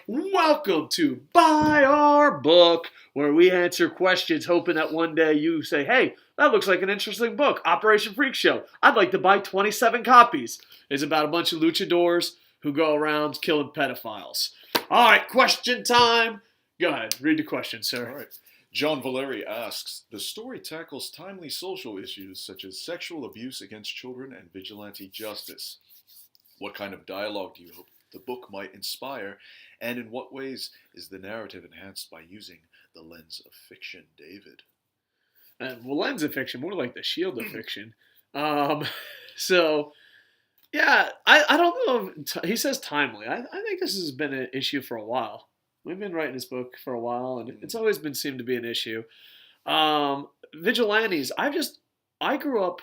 Welcome to Buy Our Book, where we answer questions hoping that one day you say, hey, that looks like an interesting book. Operation Freakshow. I'd like to buy 27 copies. It's about a bunch of luchadors who go around killing pedophiles. All right, question time. Go ahead, read the question, sir. All right. John Valeri asks, the story tackles timely social issues such as sexual abuse against children and vigilante justice. What kind of dialogue do you hope the book might inspire, and in what ways is the narrative enhanced by using the lens of fiction, David? Lens of fiction, more like the shield of fiction. Um, so, yeah, I don't know. He says timely. I think this has been an issue for a while. We've been writing this book for a while, and it's always been seemed to be an issue. Vigilantes. I grew up.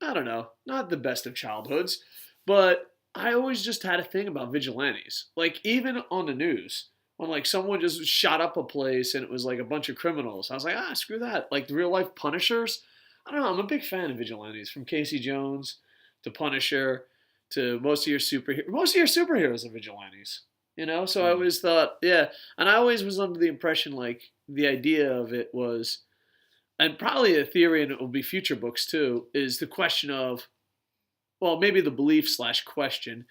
I don't know, not the best of childhoods, but I always just had a thing about vigilantes. Like even on the news, when like someone just shot up a place and it was like a bunch of criminals, I was like, screw that. Like the real life Punishers. I don't know. I'm a big fan of vigilantes, from Casey Jones to Punisher to most of your superheroes. Most of your superheroes are vigilantes. So I always thought, yeah, and I always was under the impression like the idea of it was, and probably a theory, and it will be future books too, is the question of, well, maybe the belief slash question.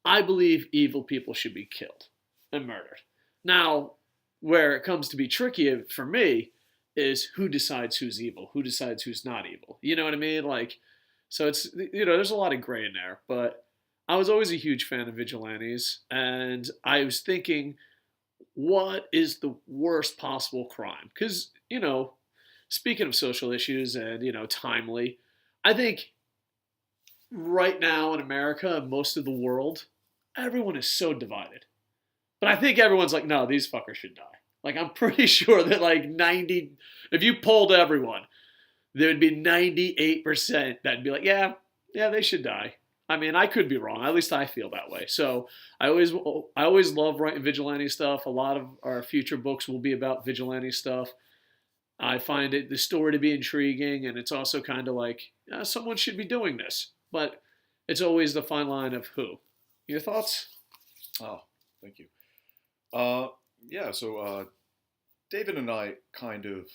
I believe evil people should be killed and murdered. Now, where it comes to be tricky for me is who decides who's evil, who decides who's not evil. You know what I mean? Like, so it's, there's a lot of gray in there, but I was always a huge fan of vigilantes, and I was thinking, what is the worst possible crime? Because, speaking of social issues and, timely, I think right now in America and most of the world, everyone is so divided. But I think everyone's like, no, these fuckers should die. Like, I'm pretty sure that like 90, if you polled everyone, there would be 98% that'd be like, yeah, they should die. I mean, I could be wrong. At least I feel that way. So I always love writing vigilante stuff. A lot of our future books will be about vigilante stuff. I find the story to be intriguing, and it's also kind of like someone should be doing this, but it's always the fine line of who. Your thoughts? Oh, thank you. Uh, so David and I kind of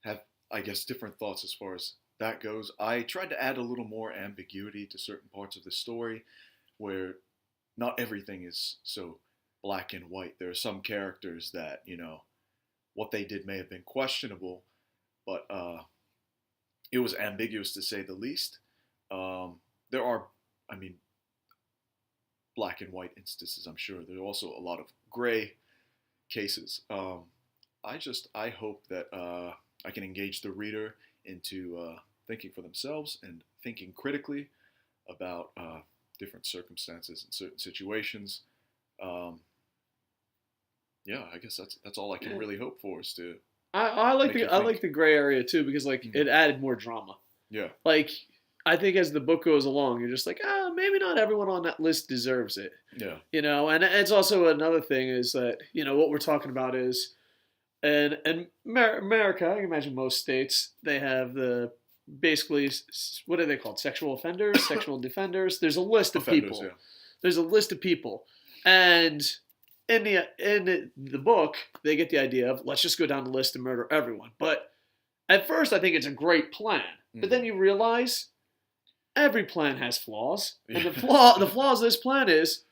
have, I guess, different thoughts as far as that goes. I tried to add a little more ambiguity to certain parts of the story where not everything is so black and white. There are some characters that, what they did may have been questionable, but it was ambiguous to say the least. There are, I mean, black and white instances, I'm sure. There are also a lot of gray cases. I hope that I can engage the reader into thinking for themselves and thinking critically about different circumstances and certain situations. I guess that's all I can really hope for is to. I like the gray area too because like it added more drama. Yeah. Like I think as the book goes along, you're just like, maybe not everyone on that list deserves it. Yeah. And it's also another thing is that what we're talking about is, and America, I can imagine most states they have the basically what are they called? Sexual offenders, sexual defenders. There's a list of people. Yeah. There's a list of people, and in the book they get the idea of let's just go down the list and murder everyone. But at first, I think it's a great plan, but then you realize every plan has flaws, and the flaws of this plan is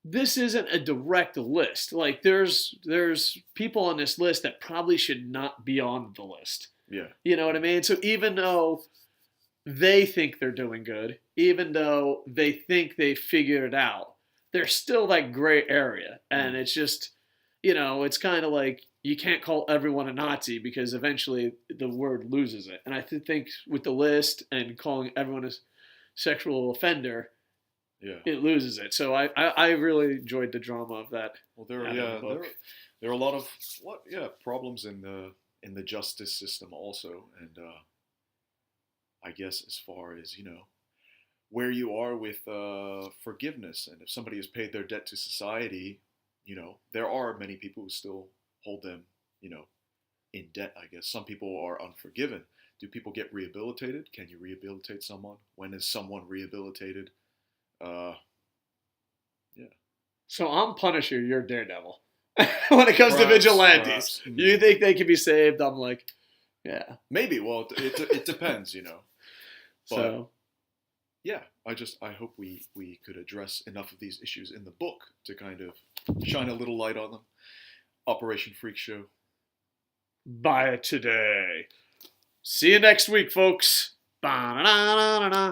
this isn't a direct list. Like there's people on this list that probably should not be on the list. Yeah. You know what I mean? So even though they think they're doing good, even though they think they figured it out, there's still that gray area. And it's just, it's kind of like you can't call everyone a Nazi because eventually the word loses it. And I think with the list and calling everyone a sexual offender, it loses it. So I really enjoyed the drama of that. Well, there are a lot of problems in the justice system also, and I guess as far as where you are with forgiveness, and if somebody has paid their debt to society, there are many people who still hold them, in debt. I guess some people are unforgiven. Do people get rehabilitated? Can you rehabilitate someone? When is someone rehabilitated? Yeah. So I'm Punisher, you're Daredevil. When it comes to Perhaps, vigilantes, perhaps. you think they can be saved? I'm like, yeah. Maybe. Well, it depends, But So yeah, I hope we could address enough of these issues in the book to kind of shine a little light on them. Operation Freakshow. buy it today. See you next week, folks. Ba-na-na-na-na-na.